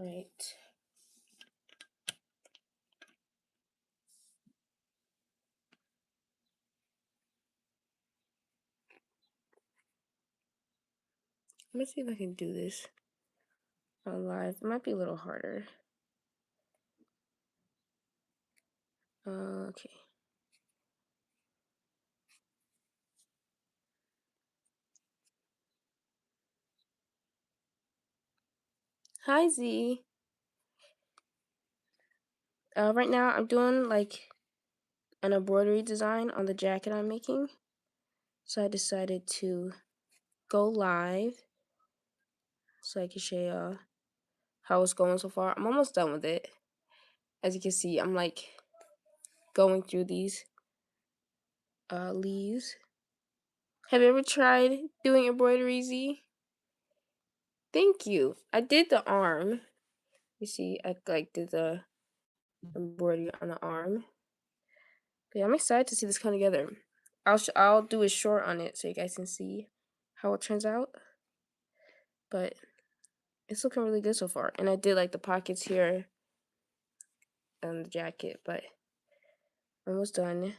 right. Let me see if I can do this on live. It might be a little harder. Okay. Hi Z. Right now I'm doing like an embroidery design on the jacket I'm making. So I decided to go live so I can show y'all how it's going so far. I'm almost done with it. As you can see, I'm like going through these leaves. Have you ever tried doing embroidery, Z? Thank you. I did the arm. You see, I like did the embroidery on the arm. But yeah, I'm excited to see this come together. I'll do a short on it so you guys can see how it turns out. But it's looking really good so far. And I did like the pockets here on the jacket, but almost done.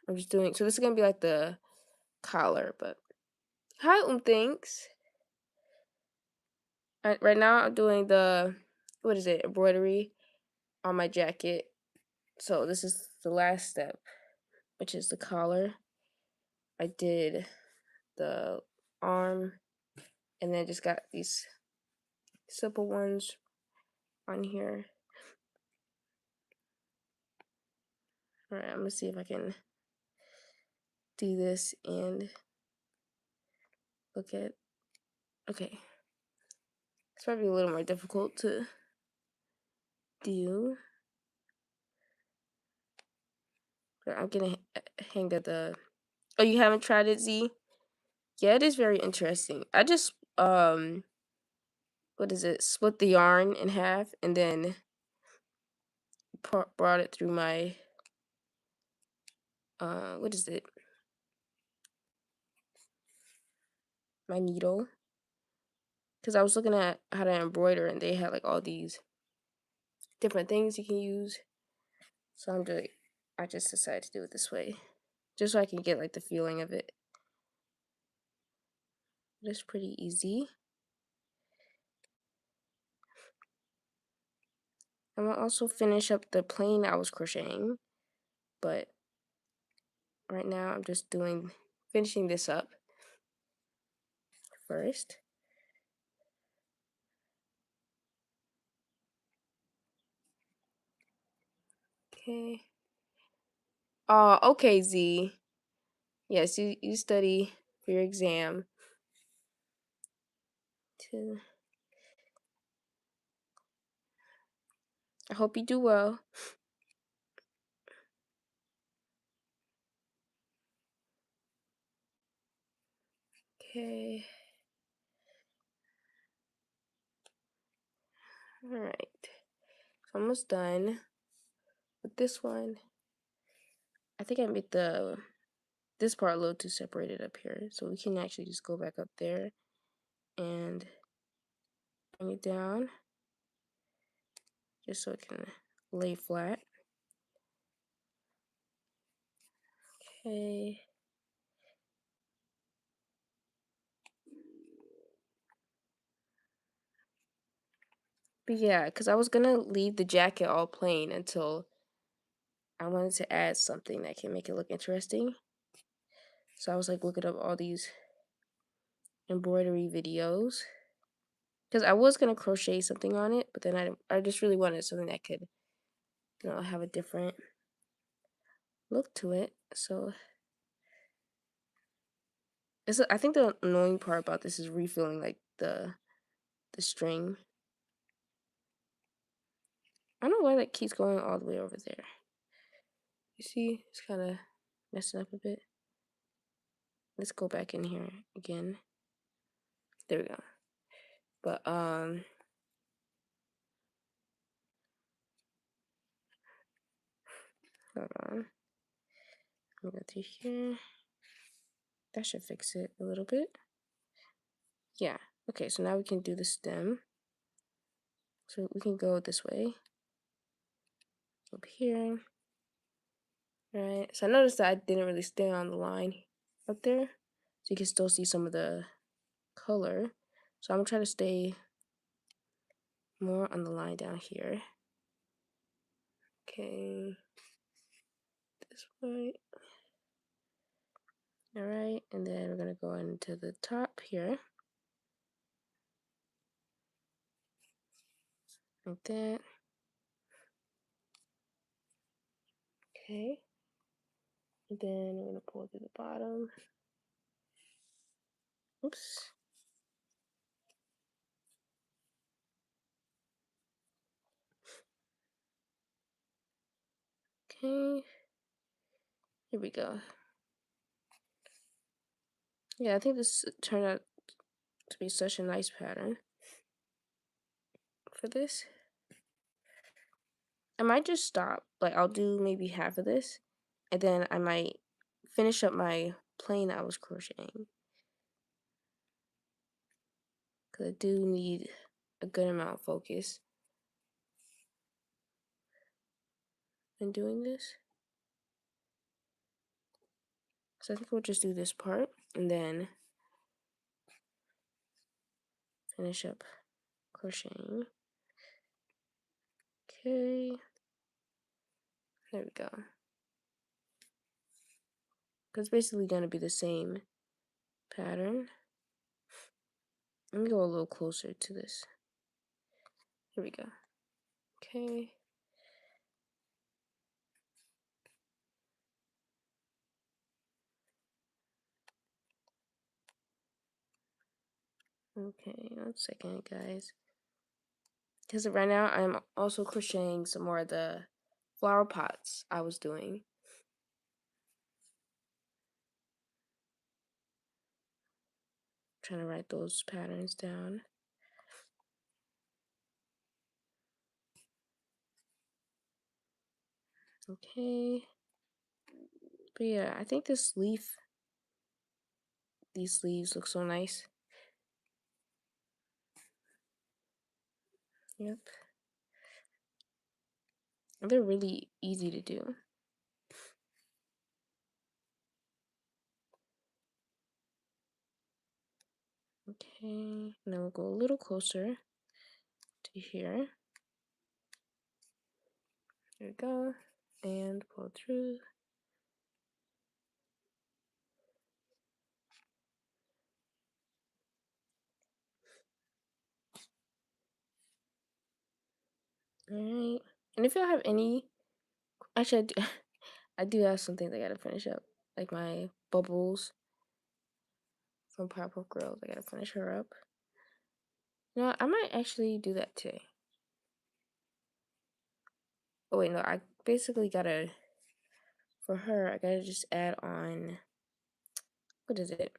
I'm just doing, so this is gonna be like the collar, but hi thanks. Right now I'm doing the, what is it, embroidery on my jacket. So this is the last step, which is the collar. I did the arm and then just got these simple ones on here. All right, I'm gonna see if I can do this and look at, okay. It's probably a little more difficult to do. But I'm getting hang of the, oh, you haven't tried it, Z? Yeah, it is very interesting. I just, what is it, split the yarn in half and then brought it through my, what is it? My needle. Because I was looking at how to embroider and they had like all these different things you can use. So I just decided to do it this way. Just so I can get like the feeling of it. It's pretty easy. I'm gonna also finish up the plain I was crocheting. But right now I'm just finishing this up first. Okay. Oh, okay, Z. Yes, you study for your exam. I hope you do well. Okay. All right. Almost done with this one. I think I made this part a little too separated up here, so we can actually just go back up there and bring it down just so it can lay flat. Okay. But yeah, because I was gonna leave the jacket all plain until I wanted to add something that can make it look interesting. So I was like looking up all these embroidery videos because I was gonna crochet something on it, but then I just really wanted something that could, have a different look to it. So I think the annoying part about this is refilling like the string. I don't know why that keeps going all the way over there. You see, it's kind of messing up a bit. Let's go back in here again. There we go. But hold on. I'm gonna go through here. That should fix it a little bit. Yeah. Okay, so now we can do the stem. So we can go this way. Up here. Right. So I noticed that I didn't really stay on the line up there. So you can still see some of the color. So I'm gonna try to stay more on the line down here. Okay. This way. Alright, and then we're gonna go into the top here. Like that. Okay. And then we're gonna pull to the bottom. Oops. Okay. Here we go. Yeah, I think this turned out to be such a nice pattern for this. I might just stop. Like, I'll do maybe half of this, and then I might finish up my plain I was crocheting. Because I do need a good amount of focus in doing this. So I think we'll just do this part, and then finish up crocheting. Okay. There we go. Because it's basically going to be the same pattern. Let me go a little closer to this. Here we go. Okay. Okay, 1 second, guys. Because right now I'm also crocheting some more of the flower pots I was doing. Trying to write those patterns down. Okay. But yeah, I think these leaves look so nice. Yep. And they're really easy to do. Okay, and then we'll go a little closer to here. There we go. And pull through. Alright. And if y'all have any, actually I do, I do have some things I gotta finish up. Like my bubbles from Powerpuff Girls. I gotta finish her up. You know, I might actually do that today. Oh wait, no, I basically gotta, for her, I gotta just add on, what is it?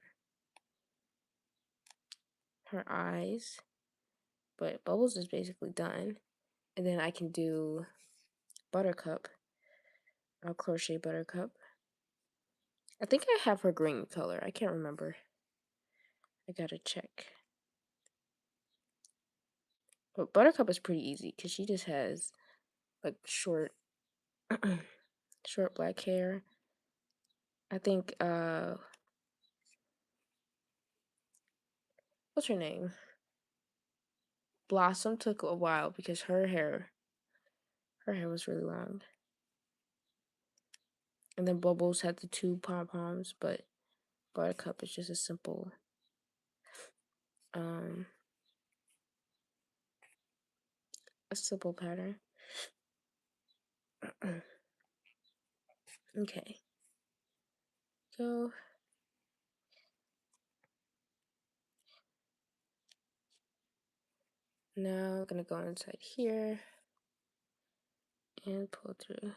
Her eyes. But Bubbles is basically done. And then I can do Buttercup. I'll crochet Buttercup. I think I have her green color. I can't remember. I gotta check. But Buttercup is pretty easy because she just has like short, short black hair. I think, what's her name? Blossom took a while because her hair was really long. And then Bubbles had the 2 pom-poms, but Buttercup is just a simple, um, pattern. Okay. So now I'm gonna go inside here and pull through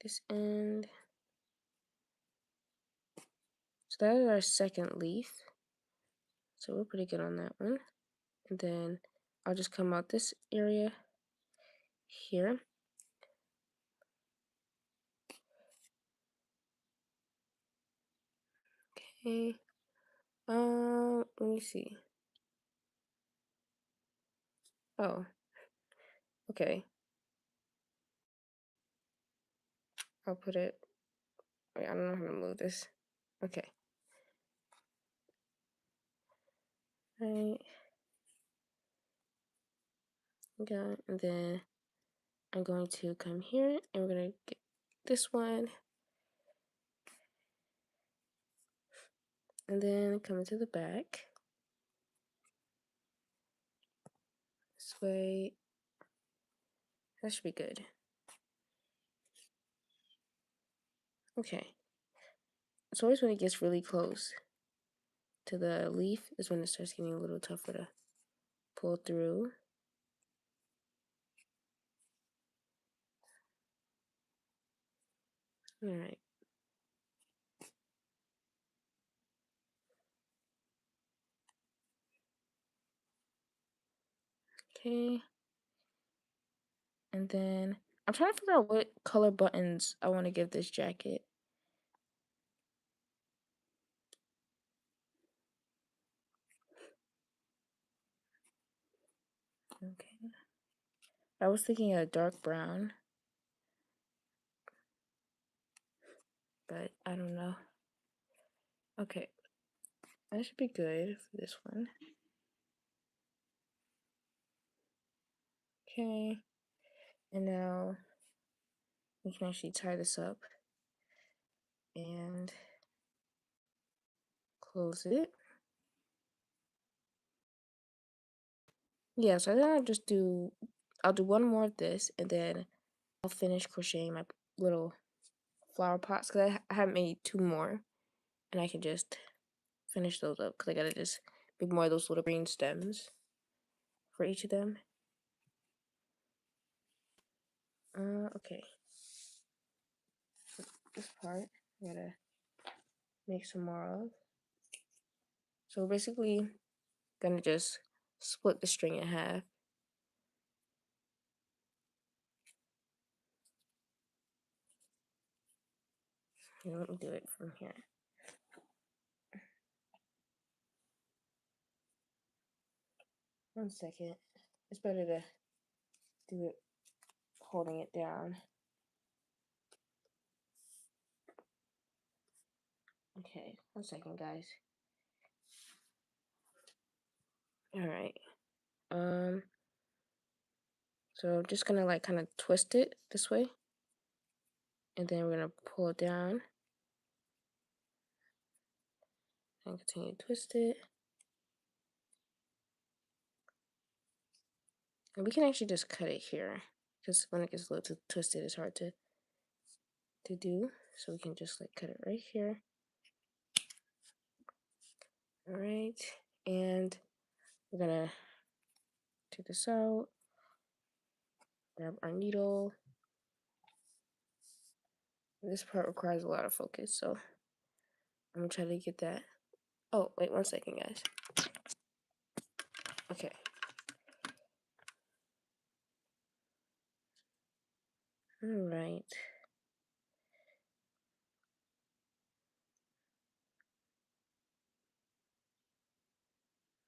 this end. So that is our second leaf. So we're pretty good on that one. And then I'll just come out this area here. Okay. Let me see. Oh, okay. I'll put it. Wait, I don't know how to move this. Okay. Right. Okay. And then I'm going to come here and we're going to get this one. And then come into the back. This way. That should be good. Okay. It's always when it gets really close to the leaf is when it starts getting a little tougher to pull through. All right. Okay. And then I'm trying to figure out what color buttons I want to give this jacket. Okay. I was thinking a dark brown, but I don't know. Okay. That should be good for this one. Okay. And now we can actually tie this up and close it. Yeah, so then I'll do one more of this and then I'll finish crocheting my little flower pots because I have made two more and I can just finish those up because I gotta just make more of those little green stems for each of them. Okay. This part I gotta make some more of. So basically, gonna just split the string in half. Here, let me do it from here. One second. It's better to do it holding it down. Okay, 1 second, guys. All right. So I'm just gonna like kind of twist it this way, and then we're gonna pull it down and continue to twist it. And we can actually just cut it here because when it gets a little too twisted, it's hard to do. So we can just like cut it right here. All right, and we're gonna take this out, grab our needle. This part requires a lot of focus, so I'm gonna try to get that. Oh, wait 1 second, guys. Okay. All right.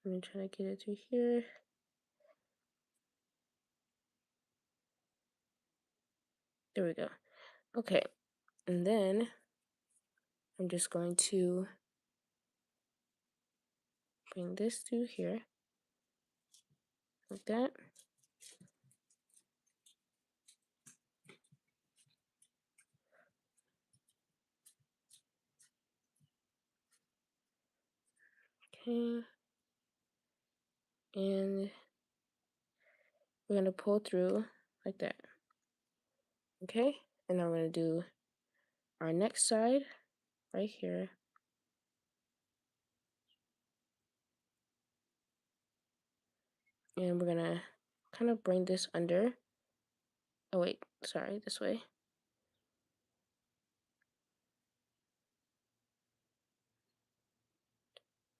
I'm gonna try to get it to here. There we go. Okay, and then I'm just going to bring this through here, like that. Okay, and we're gonna pull through like that. Okay, and then we're gonna do our next side right here. And we're gonna kind of bring this under. Oh wait, sorry, this way.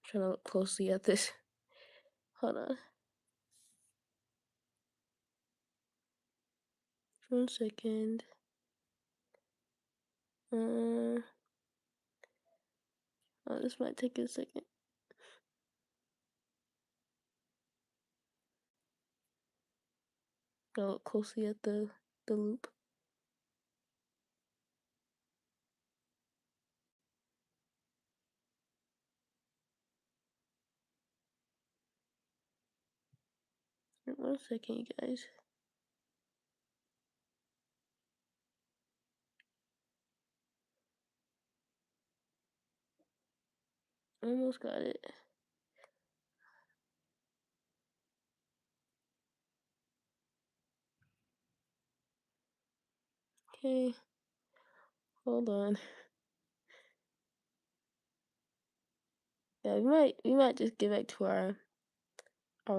Trying to look closely at this. Hold on. 1 second. Oh, this might take a second. Go look closely at the loop. One second, you guys. Almost got it. Okay. Hold on. Yeah, we might just get back to our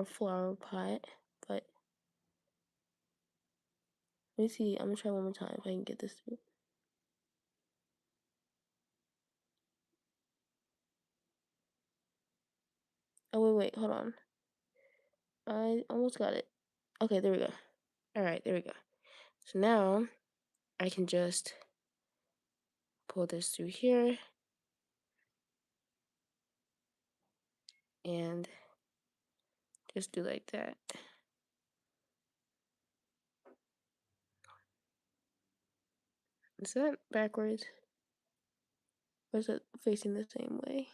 flower pot, but let me see. I'm gonna try one more time if I can get this through. Oh wait, hold on. I almost got it. Okay, there we go. All right, there we go. So now I can just pull this through here and just do like that. Is that backwards? Or is it facing the same way?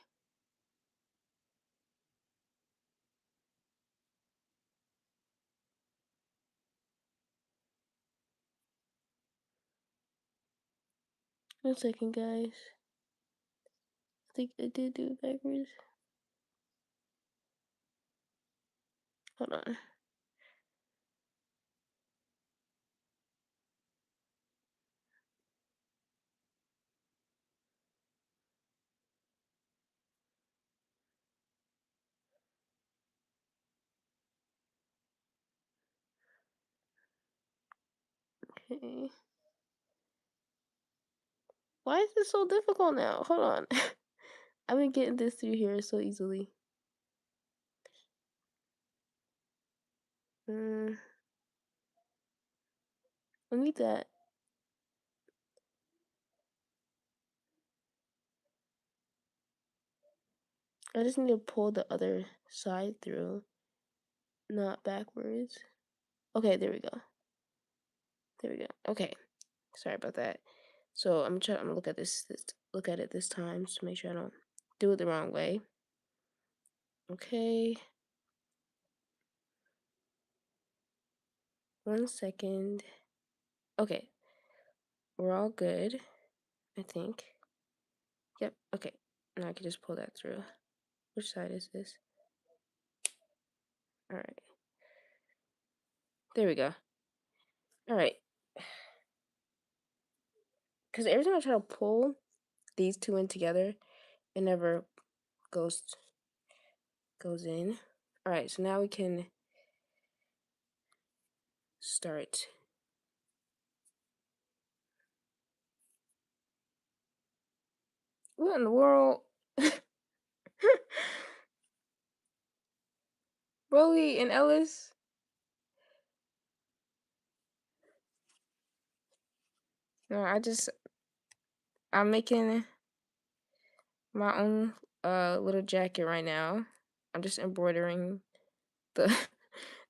One second, guys. I think I did do it backwards. Hold on. Okay. Why is this so difficult now? Hold on. I've been getting this through here so easily. I need that. I just need to pull the other side through, not backwards. Okay, there we go. There we go. Okay. Sorry about that. So I'm gonna look at look at it this time to make sure I don't do it the wrong way. Okay. 1 second. Okay. We're all good, I think. Yep. Okay. Now I can just pull that through. Which side is this? All right. There we go. All right. Because every time I try to pull these two in together, it never goes in. All right. So now we can start. What in the world? Rolly and Ellis? No, I'm making my own little jacket right now. I'm just embroidering the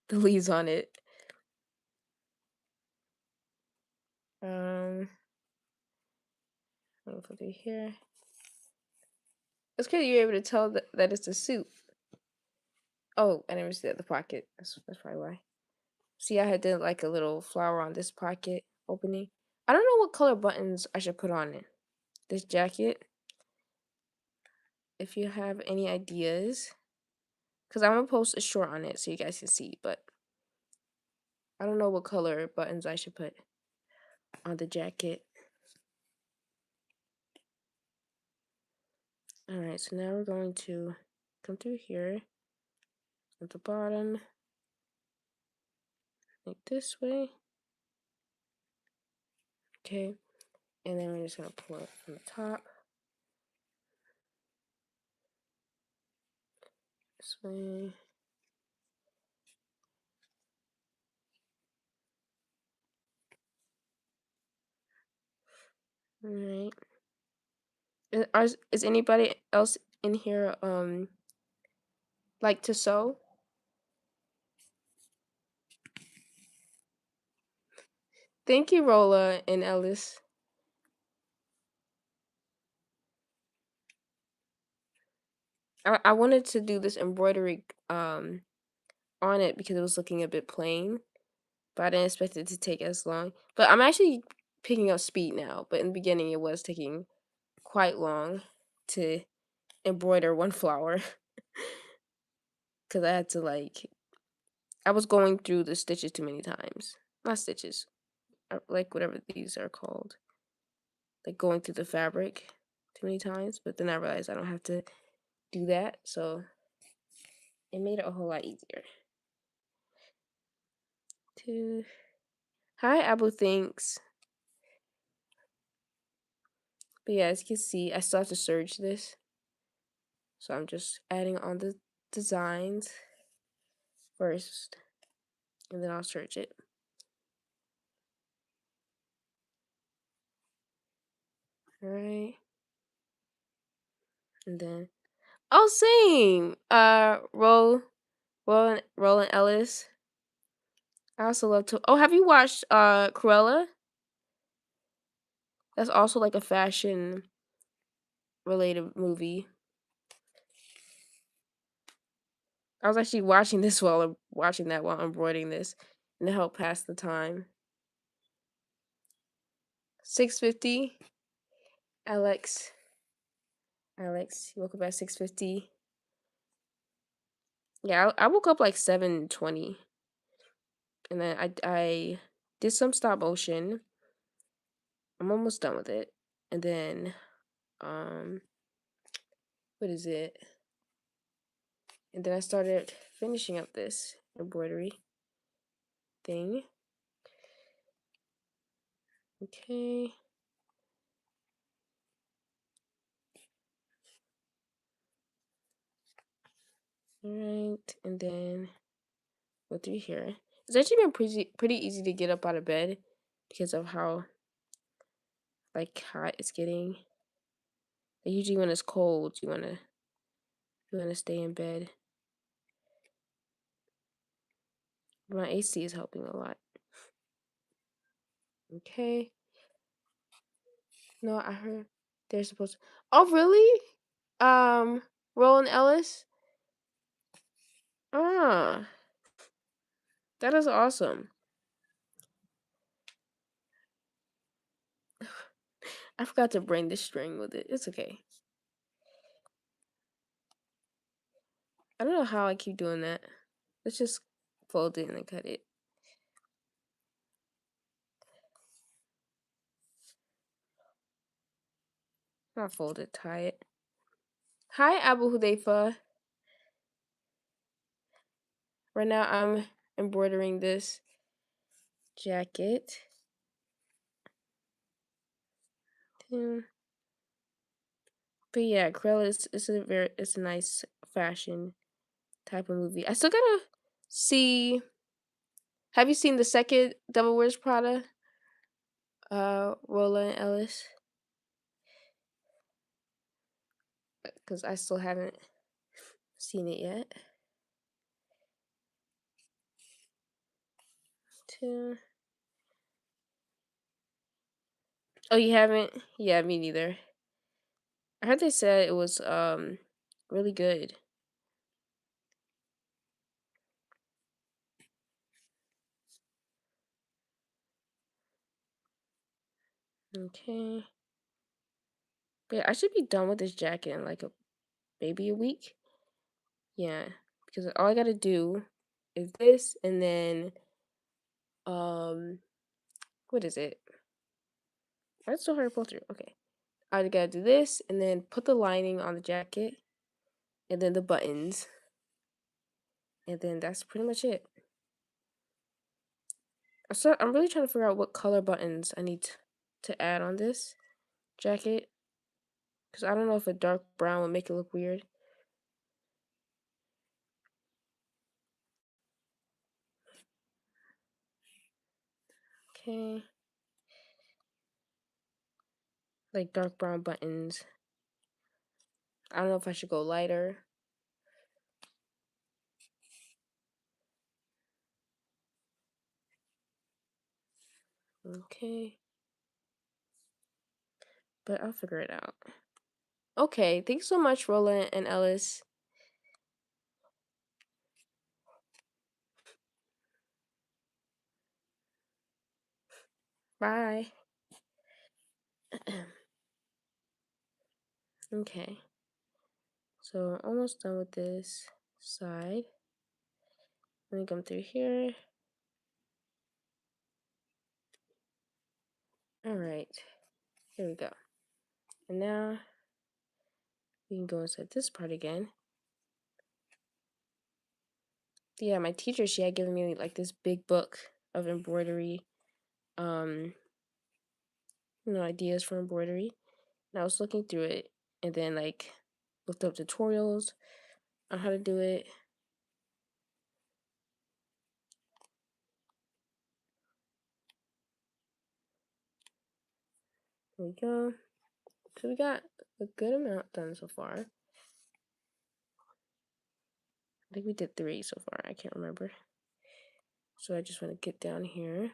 the leaves on it. Let me put it here. It's crazy you're able to tell that it's a suit. Oh, I never see that the pocket. That's probably why. See, I had did like a little flower on this pocket opening. I don't know what color buttons I should put on it. This jacket. If you have any ideas, because I'm gonna post a short on it so you guys can see, but I don't know what color buttons I should put on the jacket. Alright, so now we're going to come through here at the bottom, like this way. Okay, and then we're just gonna pull it from the top. This way. Alright. Is anybody else in here like to sew? Thank you, Rolla and Ellis. I wanted to do this embroidery on it because it was looking a bit plain, but I didn't expect it to take as long. But I'm actually picking up speed now, but in the beginning it was taking quite long to embroider one flower because I had to I was going through the stitches too many times. Not stitches, like whatever these are called. Like going through the fabric too many times, but then I realized I don't have to do that, so it made it a whole lot easier. To Hi Abu thinks. But yeah, as you can see, I still have to serge this. So I'm just adding on the designs first, and then I'll serge it. Alright. And then same. Roland Ellis. I also love to have you watched Cruella? That's also like a fashion related movie. I was actually watching this while embroidering this, and it helped pass the time. 6:50. Alex, you woke up at 6:50. Yeah, I woke up like 7:20, and then I did some stop motion. I'm almost done with it, and then what is it? And then I started finishing up this embroidery thing. Okay. Alright, and then go through here. It's actually been pretty easy to get up out of bed because of how hot it's getting. Like, usually when it's cold, you wanna stay in bed. My AC is helping a lot. Okay. No, I heard they're supposed to. Oh, really? Roland Ellis? Ah, that is awesome. I forgot to bring the string with it. It's okay. I don't know how I keep doing that. Let's just fold it and then cut it. Not fold it, tie it. Hi, Abu Hudayfa. Right now I'm embroidering this jacket. But yeah, Cruella is a nice fashion type of movie. I still gotta see. Have you seen the second Devil Wears Prada? Roland Ellis. Because I still haven't seen it yet. Two. Oh, you haven't? Yeah, me neither. I heard they said it was really good. Okay. But I should be done with this jacket in like maybe a week. Yeah, because all I gotta do is this, and then what is it? That's so hard to pull through. Okay, I gotta do this, and then put the lining on the jacket, and then the buttons, and then that's pretty much it. I'm really trying to figure out what color buttons I need to add on this jacket, because I don't know if a dark brown would make it look weird. Okay. Like dark brown buttons. I don't know if I should go lighter. Okay. But I'll figure it out. Okay, thanks so much, Roland and Ellis. Bye. Okay. So almost done with this side. Let me come through here. Alright. Here we go. And now we can go inside this part again. Yeah, my teacher, she had given me like this big book of embroidery, ideas for embroidery. And I was looking through it and then like looked up tutorials on how to do it. There we go. So we got a good amount done so far. I think we did 3 so far. I can't remember. So I just want to get down here.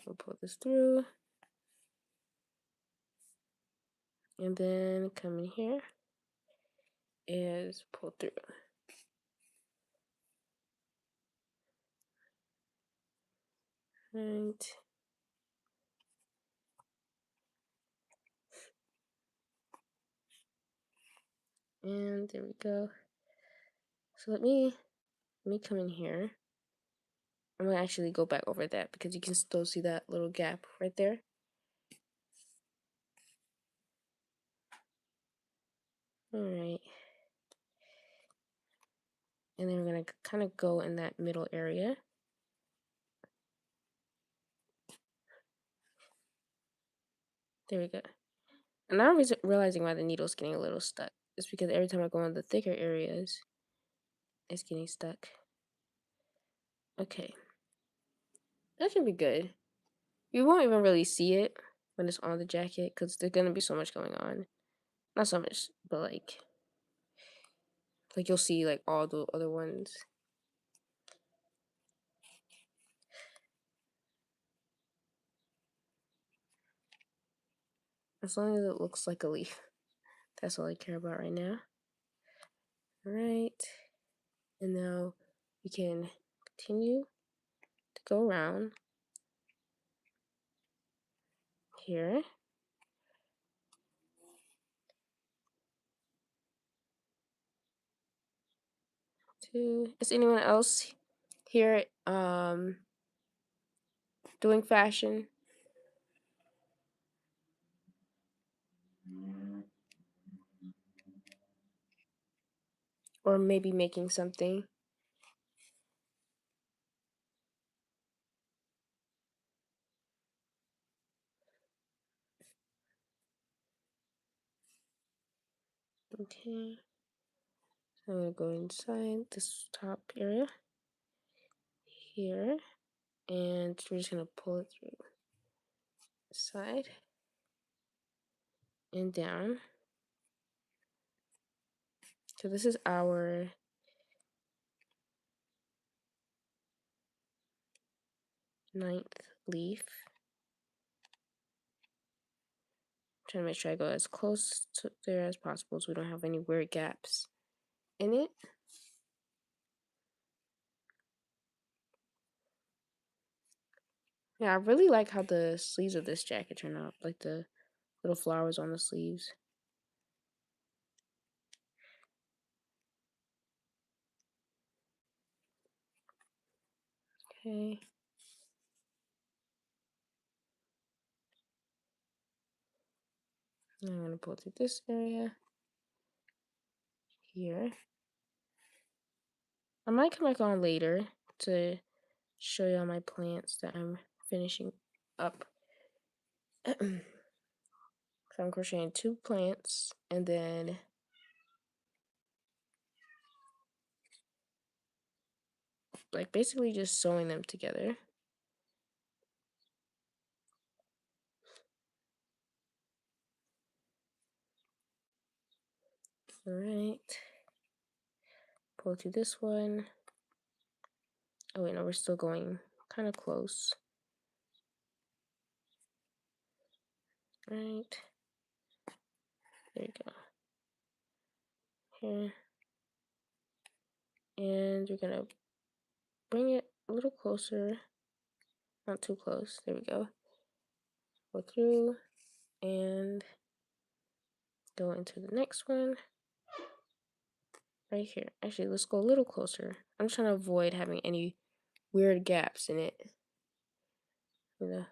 We'll pull this through. And then come in here is pull through. Right. And there we go. So let me come in here. I'm gonna actually go back over that because you can still see that little gap right there. Alright. And then we're gonna kind of go in that middle area. There we go. And now I'm realizing why the needle's getting a little stuck. It's because every time I go in the thicker areas, it's getting stuck. Okay. That should be good. You won't even really see it when it's on the jacket because there's gonna be so much going on. Not so much, but like you'll see like all the other ones. As long as it looks like a leaf. That's all I care about right now. Alright. And now we can continue to go around here. Is anyone else here doing fashion? Or maybe making something? Okay. So I'm gonna go inside this top area here, and we're just gonna pull it through the side and down. So this is our ninth leaf. I'm trying to make sure I go as close to there as possible so we don't have any weird gaps in it. Yeah, I really like how the sleeves of this jacket turn out, like the little flowers on the sleeves. Okay. I'm gonna pull through this area here. I might come back on later to show you all my plants that I'm finishing up. So I'm crocheting 2 plants and then like basically just sewing them together. All right. Pull through this one. Oh wait, no, we're still going kind of close. Right. There you go. Here. And we're gonna bring it a little closer. Not too close. There we go. Go through and go into the next one. Right here. Actually, let's go a little closer. I'm trying to avoid having any weird gaps in it. You know.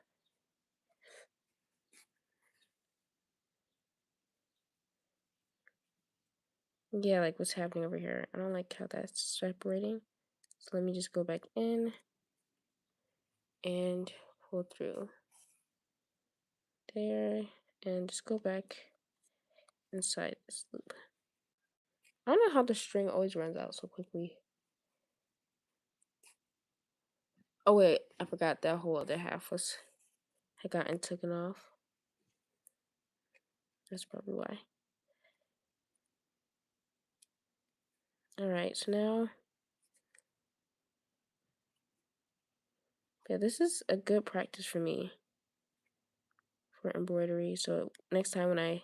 Yeah, like what's happening over here. I don't like how that's separating. So let me just go back in and pull through there and just go back inside this loop. I don't know how the string always runs out so quickly. Oh wait, I forgot that whole other half had gotten taken off. That's probably why. Alright, so now yeah, this is a good practice for me for embroidery. So next time when I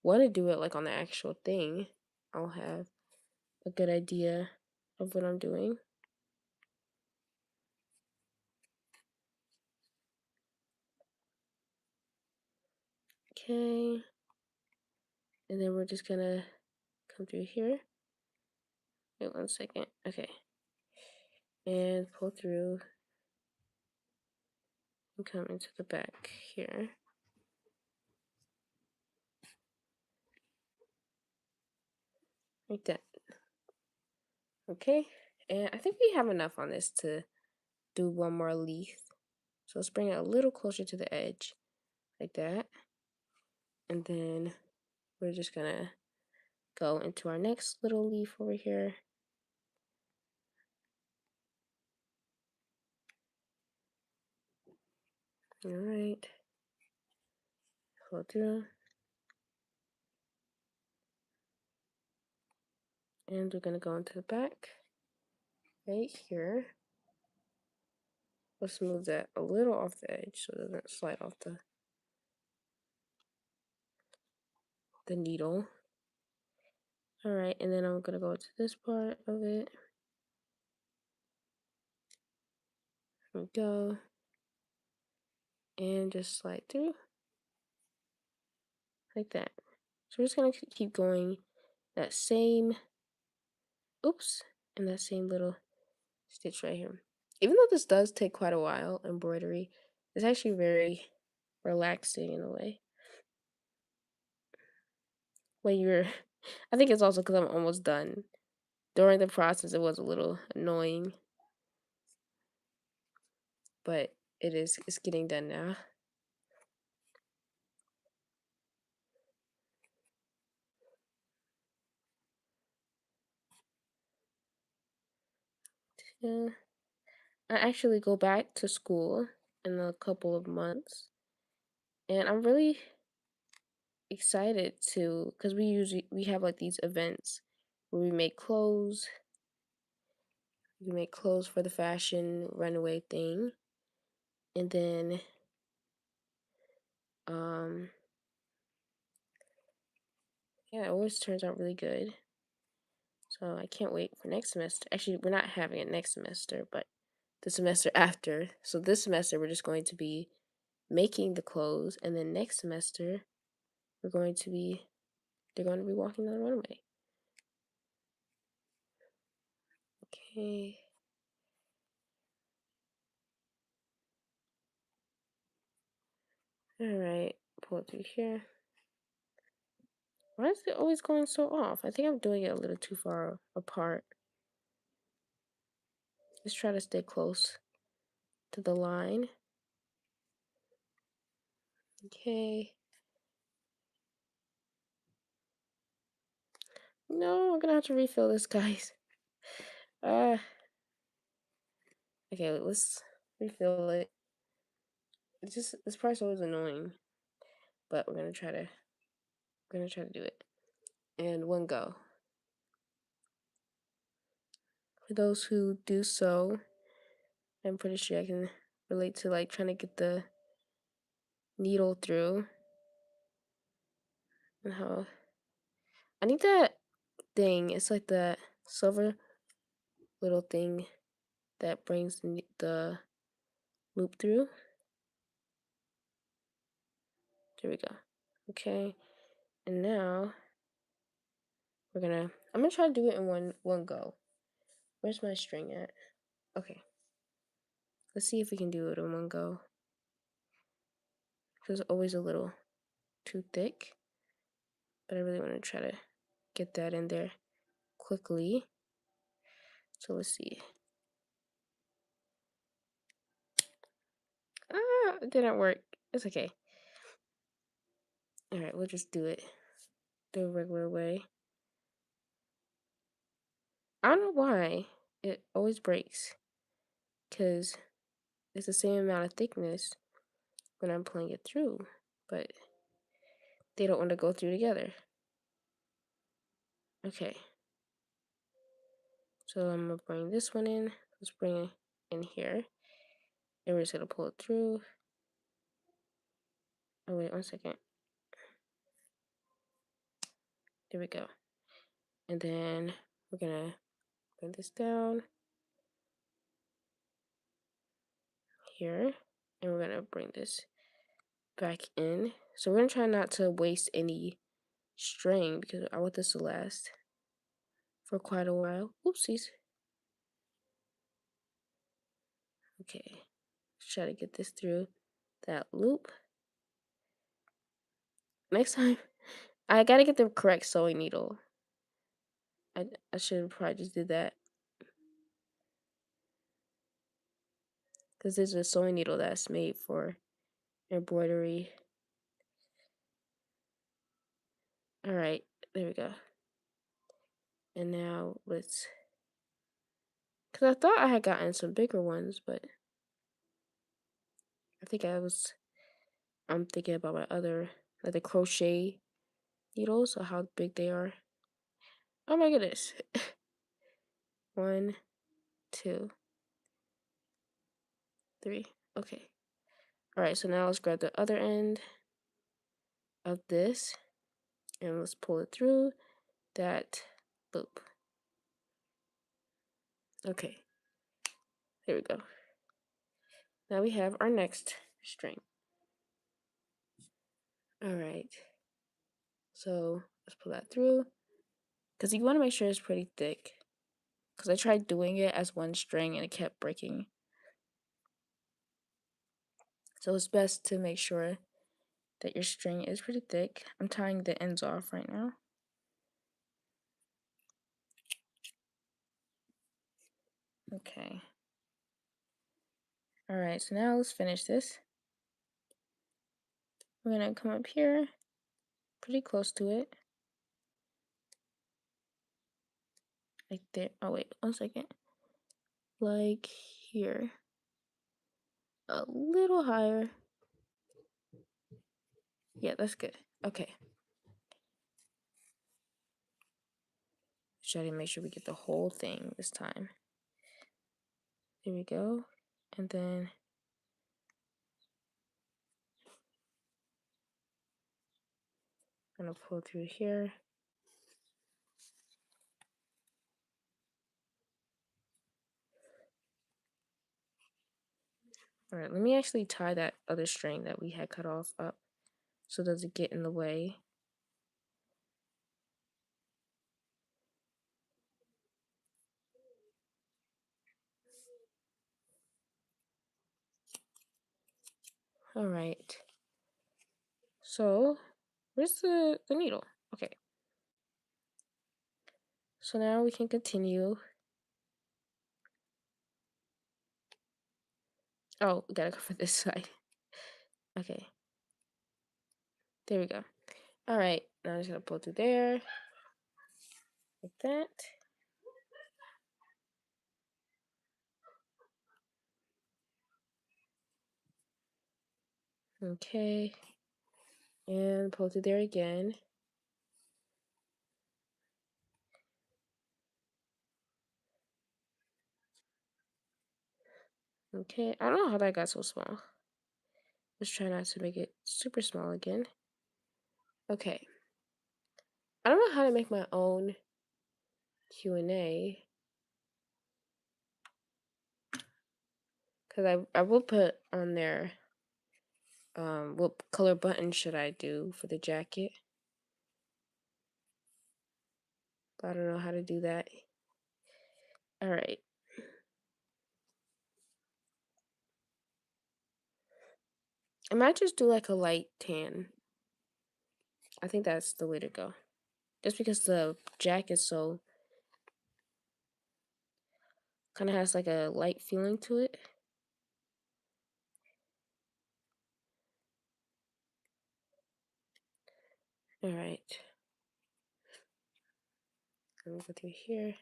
want to do it like on the actual thing, I'll have a good idea of what I'm doing. Okay. And then we're just gonna come through here. Wait 1 second. Okay. And pull through and come into the back here. Like that. Okay. And I think we have enough on this to do one more leaf. So let's bring it a little closer to the edge. Like that. And then we're just gonna go into our next little leaf over here. Alright. Pull through. And we're gonna go into the back. Right here. Let's move that a little off the edge so it doesn't slide off the needle. Alright, and then I'm gonna go to this part of it. Here we go. And just slide through. Like that. So we're just gonna keep going that same, oops, and that same little stitch right here. Even though this does take quite a while, embroidery, it's actually very relaxing in a way. When you're, I think it's also because I'm almost done. During the process, it was a little annoying, but it's getting done now. Yeah. I actually go back to school in a couple of months, and I'm really excited to, because we have like these events where we make clothes for the fashion runaway thing, and then um yeah, it always turns out really good. So I can't wait for next semester. Actually, we're not having it next semester, but the semester after. So this semester we're just going to be making the clothes, and then next semester we're going to be they're going to be walking down the runway. Okay. Alright, pull it through here. Why is it always going so off? I think I'm doing it a little too far apart. Let's try to stay close to the line. Okay. No, I'm gonna have to refill this, guys. Uh, okay, let's refill it. This part's always annoying, but we're gonna try to do it. And one go. For those who do so, I'm pretty sure I can relate to like trying to get the needle through. And how I need that thing. It's like the silver little thing that brings the loop through. There we go. Okay. And now I'm gonna try to do it in one go. Where's my string at? Okay. Let's see if we can do it in one go. It's always a little too thick, but I really want to try to get that in there quickly. So let's see. Ah, it didn't work. It's okay. All right, we'll just do it the regular way. I don't know why it always breaks, because it's the same amount of thickness when I'm pulling it through, but they don't want to go through together. Okay. So I'm gonna bring this one in. Let's bring it in here. And we're just gonna pull it through. Oh wait, 1 second. There we go. And then we're gonna bring this down here. And we're gonna bring this back in. So we're gonna try not to waste any string because I want this to last for quite a while. Oopsies. Okay. Let's try to get this through that loop. Next time, I gotta get the correct sewing needle. I should have probably just did that. Because there's a sewing needle that's made for embroidery. Alright, there we go. And now let's... Because I thought I had gotten some bigger ones, but I think I'm thinking about my other, like the crochet needles, or how big they are. Oh my goodness. 1, 2, 3. Okay. Alright, so now let's grab the other end of this and let's pull it through that loop. Okay. There we go. Now we have our next string. Alright. So let's pull that through. Because you want to make sure it's pretty thick. Because I tried doing it as one string and it kept breaking. So it's best to make sure that your string is pretty thick. I'm tying the ends off right now. Okay. Alright, so now let's finish this. We're going to come up here, pretty close to it. Like there. Oh, wait, 1 second. Like here. A little higher. Yeah, that's good. Okay. Try to make sure we get the whole thing this time. There we go. And then I'm gonna pull through here. All right, let me actually tie that other string that we had cut off up so it doesn't get in the way. All right. So where's the needle? Okay. So now we can continue. Oh, we gotta go for this side. Okay. There we go. All right. Now I'm just gonna pull through there. Like that. Okay. And pull through there again. Okay. I don't know how that got so small. Let's try not to make it super small again. Okay. I don't know how to make my own Q&A. Because I will put on there, what color button should I do for the jacket? But I don't know how to do that. All right. I might just do like a light tan. I think that's the way to go. Just because the jacket's so kind of has like a light feeling to it. All right. I'm gonna go through here.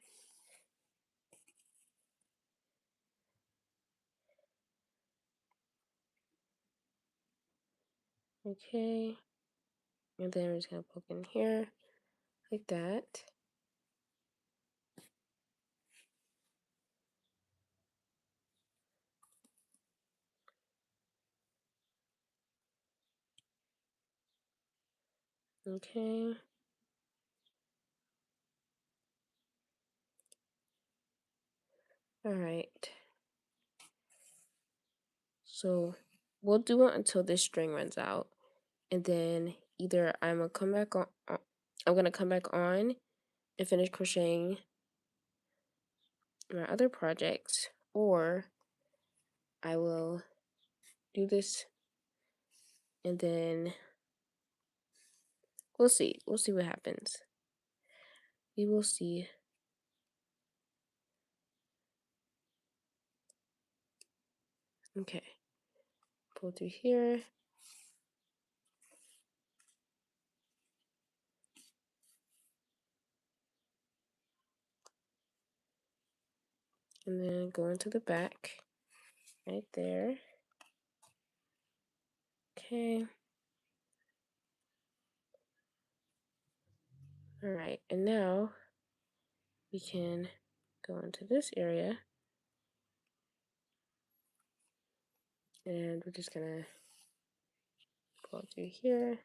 Okay. And then we're just gonna poke in here like that. Okay. All right. So we'll do it until this string runs out, and then either I'm gonna come back on. I'm gonna come back on and finish crocheting my other projects, or I will do this and then we'll see. We'll see what happens. We will see. Okay. Pull through here. And then go into the back. Right there. Okay. Alright, and now we can go into this area. And we're just gonna pull through here.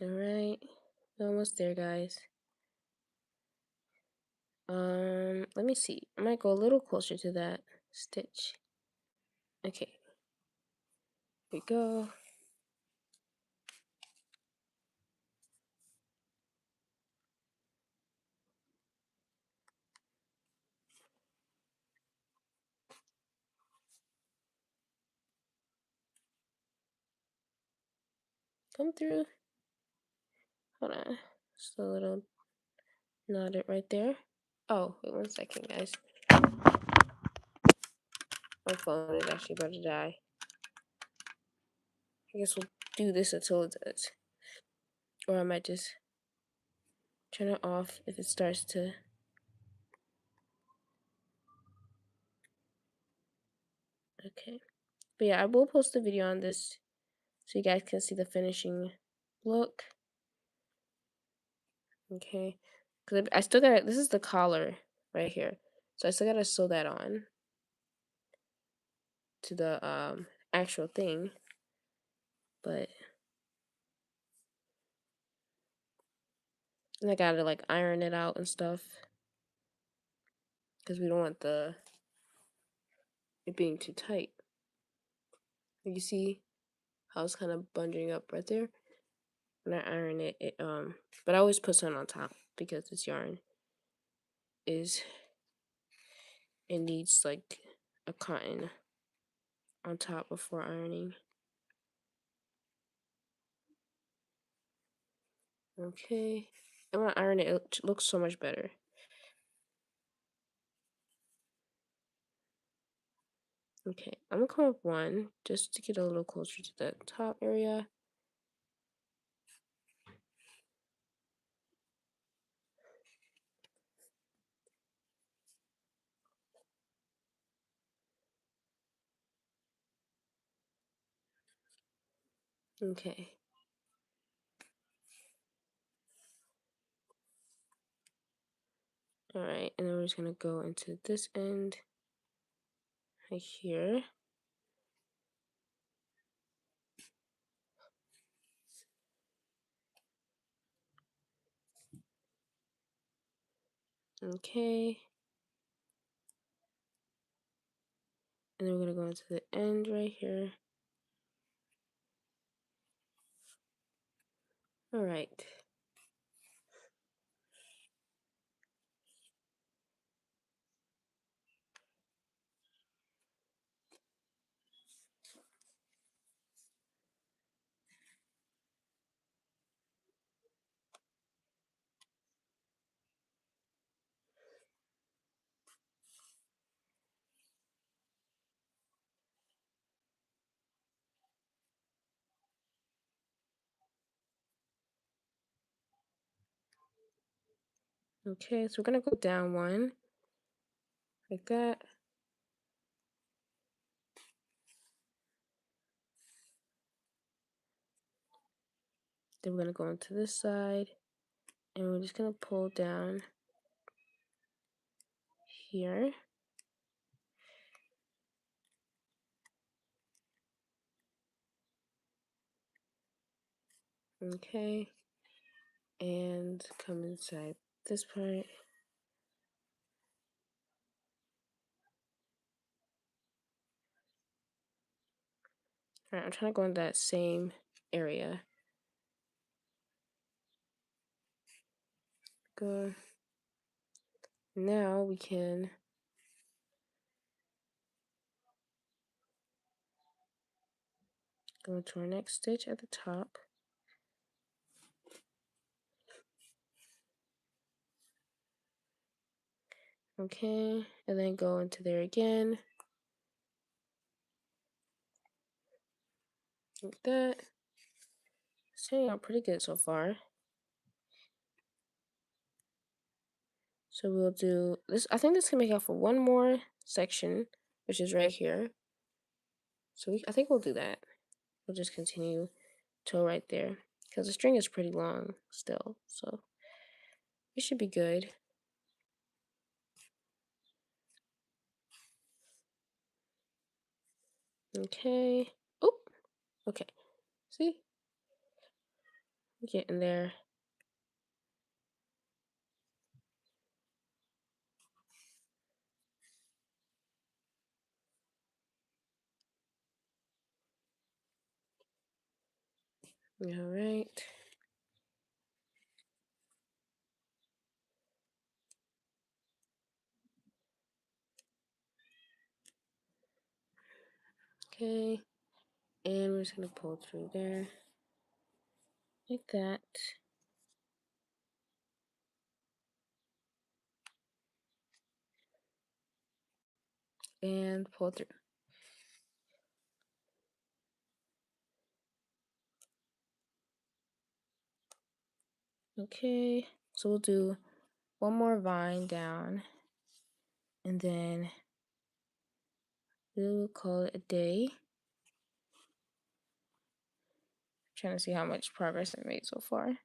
Alright. We're almost there, guys. Let me see. I might go a little closer to that stitch. Okay. Here we go. Come through. Hold on. Just a little knotted right there. Oh, wait 1 second, guys. My phone is actually about to die. I guess we'll do this until it does. Or I might just turn it off if it starts to. Okay. But yeah, I will post a video on this so you guys can see the finishing look. Okay. Because I still gotta, this is the collar right here. So I still gotta sew that on to the actual thing. But and I gotta like iron it out and stuff. Because we don't want it being too tight. You see how it's kind of bunging up right there? When I iron it, but I always put some on top because this yarn is, it needs like a cotton on top before ironing. Okay, and when I iron it, it looks so much better. Okay, I'm gonna come up one just to get a little closer to the top area. Okay, All right, and then we're just gonna go into this end right here. Okay. And then we're gonna go into the end right here. All right. Okay, so we're gonna go down one like that. Then we're gonna go into this side and we're just gonna pull down here. Okay. And come inside this part. All right, I'm trying to go in that same area. Go. Now we can go to our next stitch at the top. Okay, and then go into there again. Like that. It's turning out pretty good so far. So we'll do this. I think this can make out for one more section, which is right here. So I think we'll do that. We'll just continue till right there because the string is pretty long still. So it should be good. Okay. Oh, okay. See? Get in there. All right. Okay. And we're just gonna pull through there. Like that. And pull through. Okay. So we'll do one more vine down. And then we'll call it a day. Trying to see how much progress I made so far.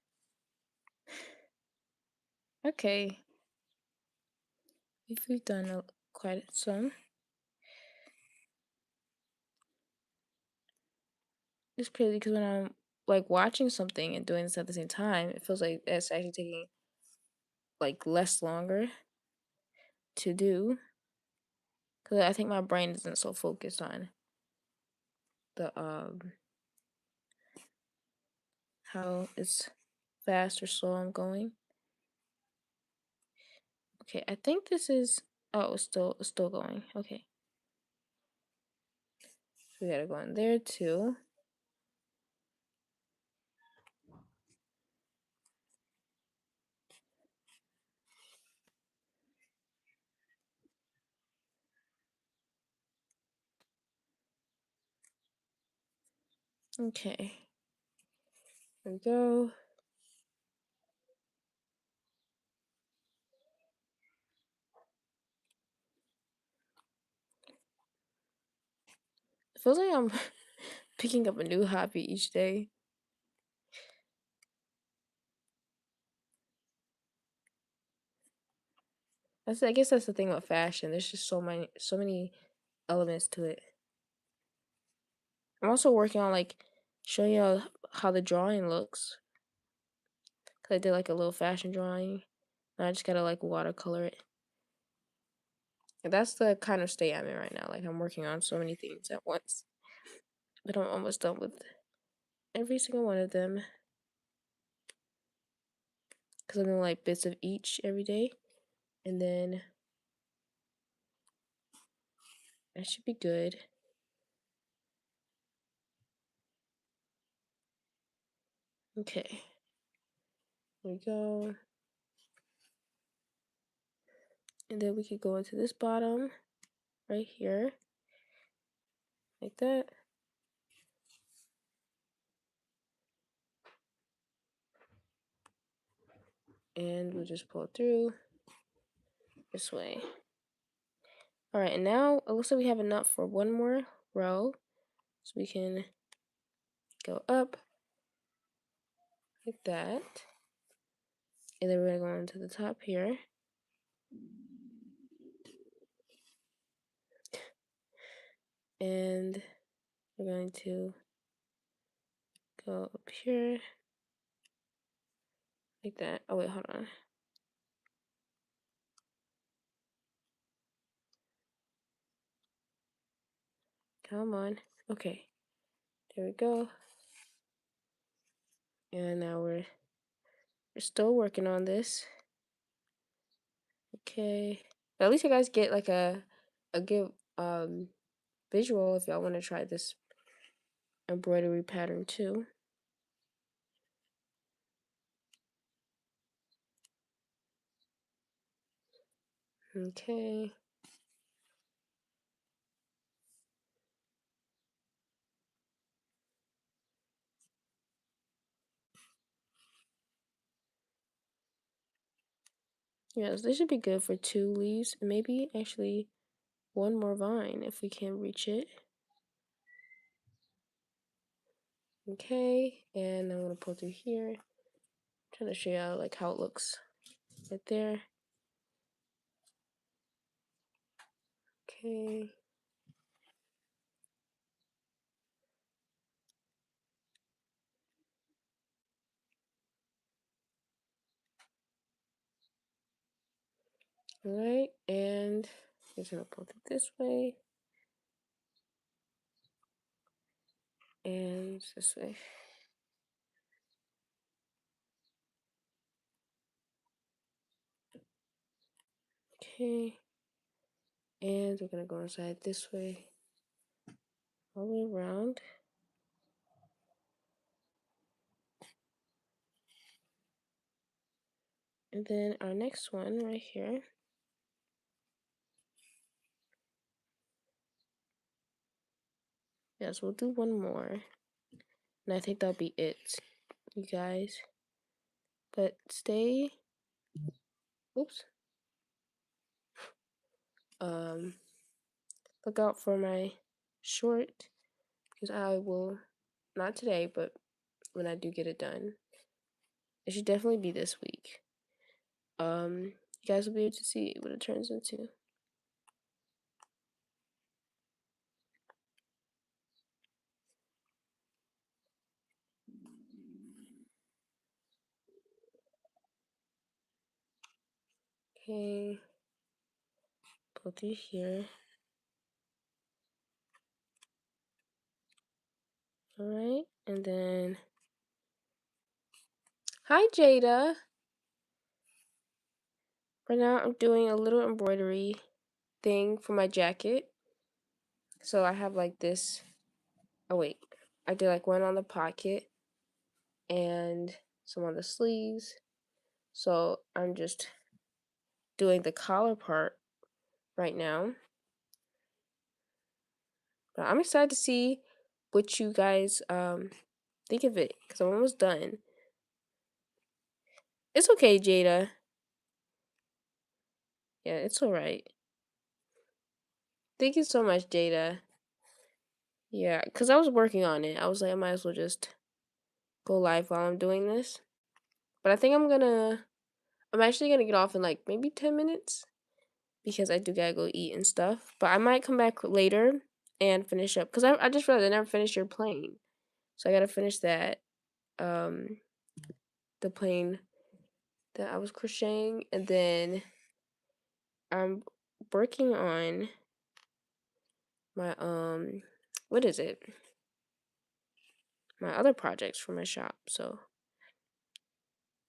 Okay. We've done quite some. It's crazy because when I'm like watching something and doing this at the same time, it feels like it's actually taking like less longer to do. Because I think my brain isn't so focused on the how it's fast or slow I'm going. Okay, I think this is it's still going. Okay. We gotta go in there too. Okay. There we go. It feels like I'm picking up a new hobby each day. I guess that's the thing about fashion. There's just so many elements to it. I'm also working on like showing you how the drawing looks. 'Cause I did like a little fashion drawing. And I just gotta like watercolor it. And that's the kind of state I'm in right now. Like I'm working on so many things at once. But I'm almost done with every single one of them. Because I'm doing like bits of each every day. And then that should be good. Okay. Here we go. And then we could go into this bottom right here. Like that. And we'll just pull it through this way. All right, and now it looks like we have enough for one more row. So we can go up like that. And then we're gonna go into the top here. And we're going to go up here like that. Oh wait, hold on. Come on. Okay. There we go. And now we're still working on this. Okay. But at least you guys get like a good visual if y'all want to try this embroidery pattern too. Okay. Yes, this should be good for 2 leaves. Maybe actually one more vine if we can reach it. Okay, and I'm gonna pull through here. Trying to show you like how it looks right there. Okay. All right, and just gonna pull through this way and this way. Okay, and we're gonna go inside this way all the way around. And then our next one right here. Yes, we'll do one more. And I think that'll be it, you guys. But stay. Oops. Look out for my short because I will, not today, but when I do get it done. It should definitely be this week. You guys will be able to see what it turns into. Okay, pull through here. All right, and then hi Jada. Right now I'm doing a little embroidery thing for my jacket. So I have like this. Oh wait, I did like one on the pocket and some on the sleeves. So I'm just doing the collar part right now. But I'm excited to see what you guys think of it because I'm almost done. It's okay, Jada. Yeah, it's alright. Thank you so much, Jada. Yeah, because I was working on it. I was like, I might as well just go live while I'm doing this. But I think I'm actually gonna get off in like maybe 10 minutes. because I do gotta go eat and stuff. But I might come back later and finish up because I just realized I never finished your plane, so I gotta finish that. Um, the plane that I was crocheting, and then I'm working on my what is it? My other projects for my shop. So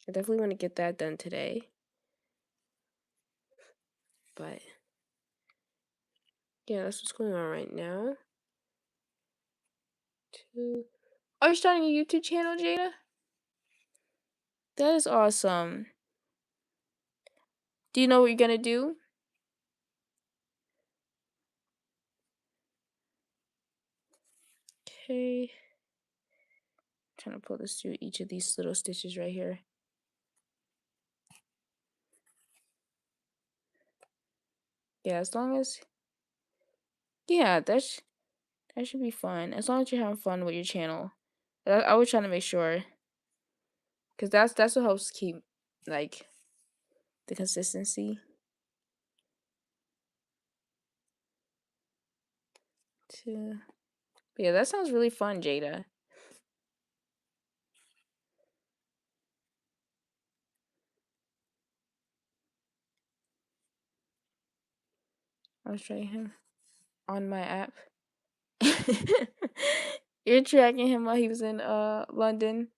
I definitely want to get that done today. But yeah, that's what's going on right now. Oh, you're starting a YouTube channel, Jada? That is awesome. Do you know what you're gonna do? Okay. I'm trying to pull this through each of these little stitches right here. Yeah, as long as yeah, that should be fun. As long as you're having fun with your channel. I was trying to make sure, because that's what helps keep like the consistency. To but yeah, that sounds really fun, Jada. I was trying him on my app. You're tracking him while he was in London.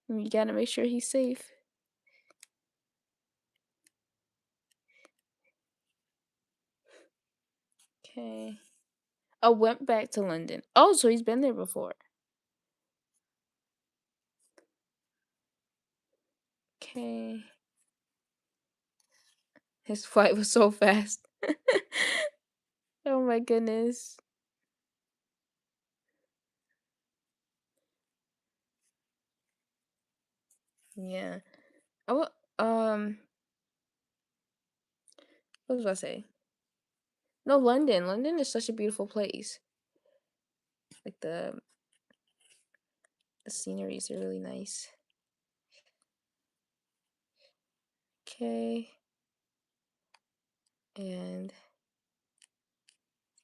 You gotta make sure he's safe. Okay. Oh, went back to London. Oh, so he's been there before. Okay. His flight was so fast. Oh my goodness. Yeah. Oh, what was I say? No, London. London is such a beautiful place. Like the sceneries are really nice. Okay. And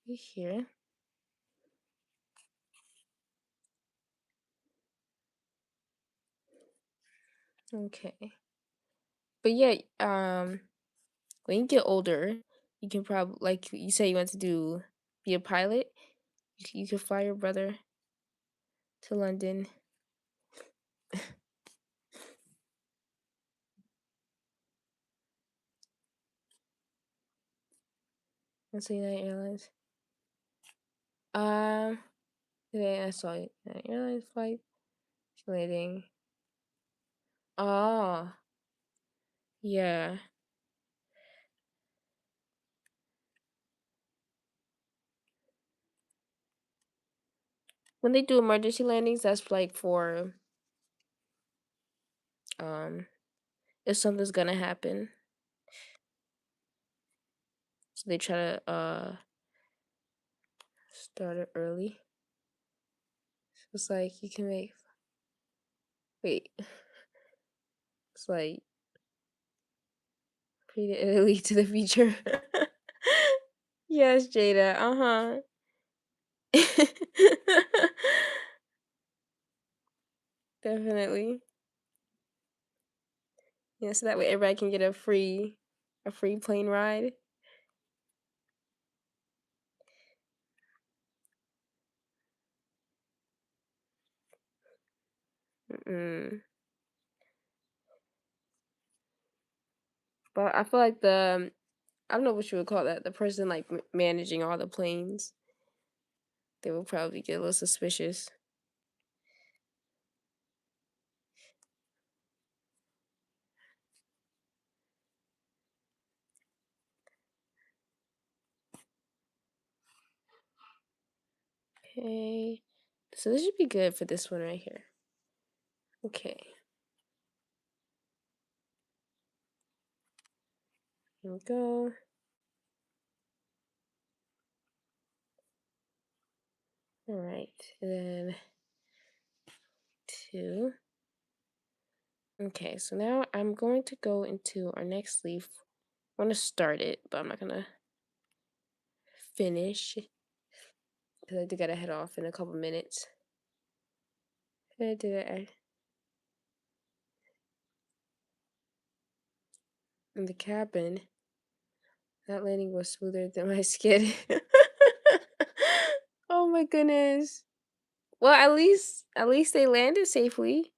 here. Okay. But yeah, when you get older, you can probably, like you say you want to be a pilot. You could fly your brother to London. Let's say United Airlines. Um, today I saw United Airlines flight landing. Oh, yeah. When they do emergency landings, that's like for um if something's gonna happen. So they try to start it early. So it's like you can make wait. It's like create Italy to the future. Yes, Jada. Uh-huh. Definitely. Yeah, so that way everybody can get a free plane ride. Mm. But I feel like I don't know what you would call that. The person like managing all the planes, they will probably get a little suspicious. Okay. So this should be good for this one right here. Okay. Here we go. All right. And then two. Okay, so now I'm going to go into our next leaf. I want to start it, but I'm not gonna finish because I do gotta head off in a couple minutes. I did it in the cabin. That landing was smoother than my skin. Oh my goodness. Well, at least they landed safely.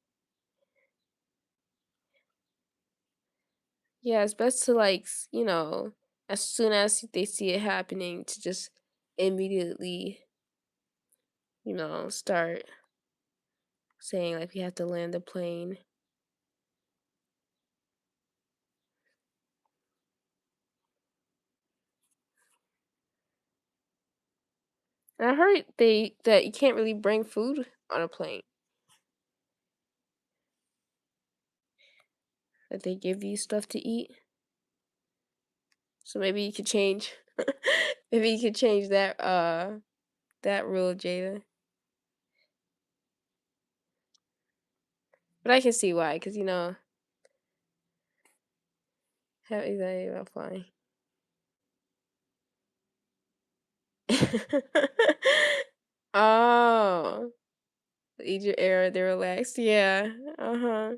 Yeah, it's best to as soon as they see it happening, to just immediately, start saying like we have to land the plane. And I heard that you can't really bring food on a plane. That they give you stuff to eat. So maybe you could change maybe you could change that rule, Jada. But I can see why, because have anxiety about flying. Oh, eat your air, they relax. Yeah. Uh-huh.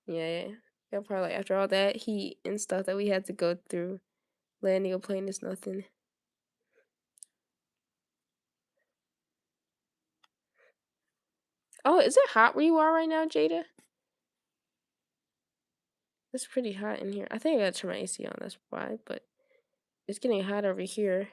Yeah, yeah. Yeah, probably after all that heat and stuff that we had to go through, landing a plane is nothing. Oh, is it hot where you are right now, Jada? It's pretty hot in here. I think I gotta turn my AC on, that's why, but it's getting hot over here.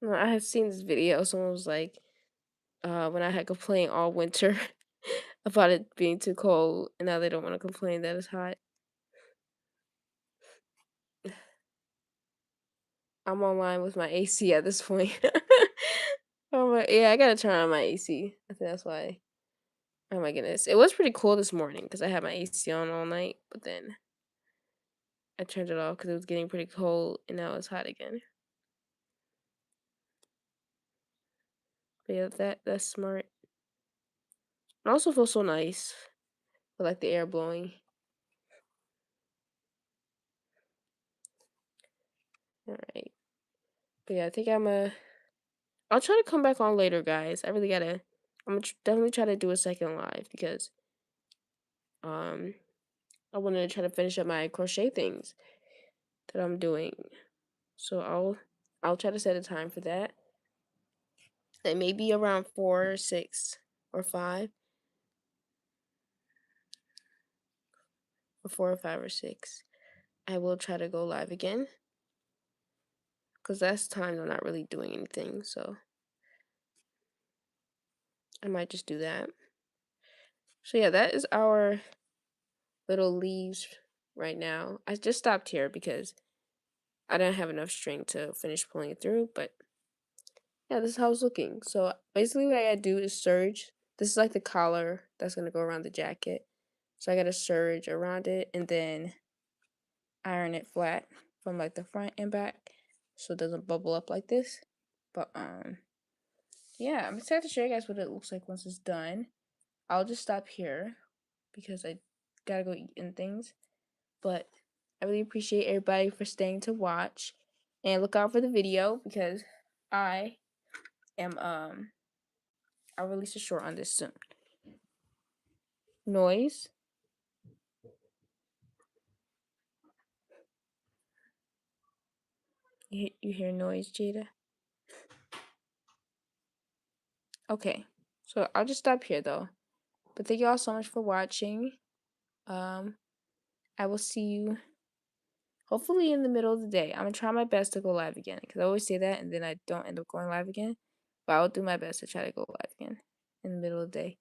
No, I had seen this video. Someone was like, when I had complained all winter about it being too cold, and now they don't want to complain that it's hot. I'm online with my AC at this point. Oh my, yeah, I gotta turn on my AC. I think that's why. Oh my goodness, it was pretty cool this morning because I had my AC on all night, but then I turned it off because it was getting pretty cold, and now it's hot again. But yeah, that's smart. It also feels so nice, with like the air blowing. All right, but yeah, I think I'll try to come back on later, guys. I really gotta. I'm gonna definitely try to do a second live because um I wanted to try to finish up my crochet things that I'm doing. So I'll try to set a time for that. It may be around 4 or 6 or 5 or 4 or 5 or 6. I will try to go live again because that's times I'm not really doing anything. So I might just do that. So yeah, that is our little leaves right now. I just stopped here because I didn't have enough string to finish pulling it through, but yeah, this is how it's looking. So basically what I gotta do is serge. This is like the collar that's gonna go around the jacket. So I gotta serge around it and then iron it flat from like the front and back so it doesn't bubble up like this. But yeah, I'm excited to show you guys what it looks like once it's done. I'll just stop here because I gotta go eat and things. But I really appreciate everybody for staying to watch and look out for the video because I am I'll release a short on this soon. Noise. You hear noise, Jada? Okay. So I'll just stop here though. But thank you all so much for watching. Um I will see you hopefully in the middle of the day. I'm gonna try my best to go live again because I always say that and then I don't end up going live again. But I'll do my best to try to go live again in the middle of the day.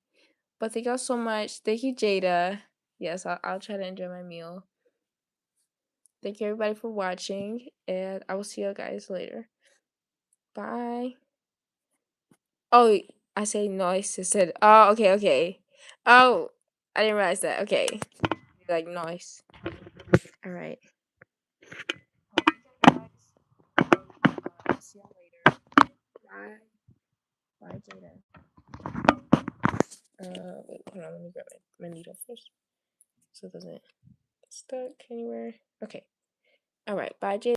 But thank y'all so much. Thank you, Jada. Yes, I'll try to enjoy my meal. Thank you everybody for watching, and I will see you guys later. Bye. Oh, I say noise. I said, oh, okay, okay. Oh, I didn't realize that. Okay. Like noise. All right. See y'all later. Bye. Bye, Jada. Wait, hold on. Let me grab my needle first, so it doesn't stuck anywhere. Okay. All right. Bye, Jada.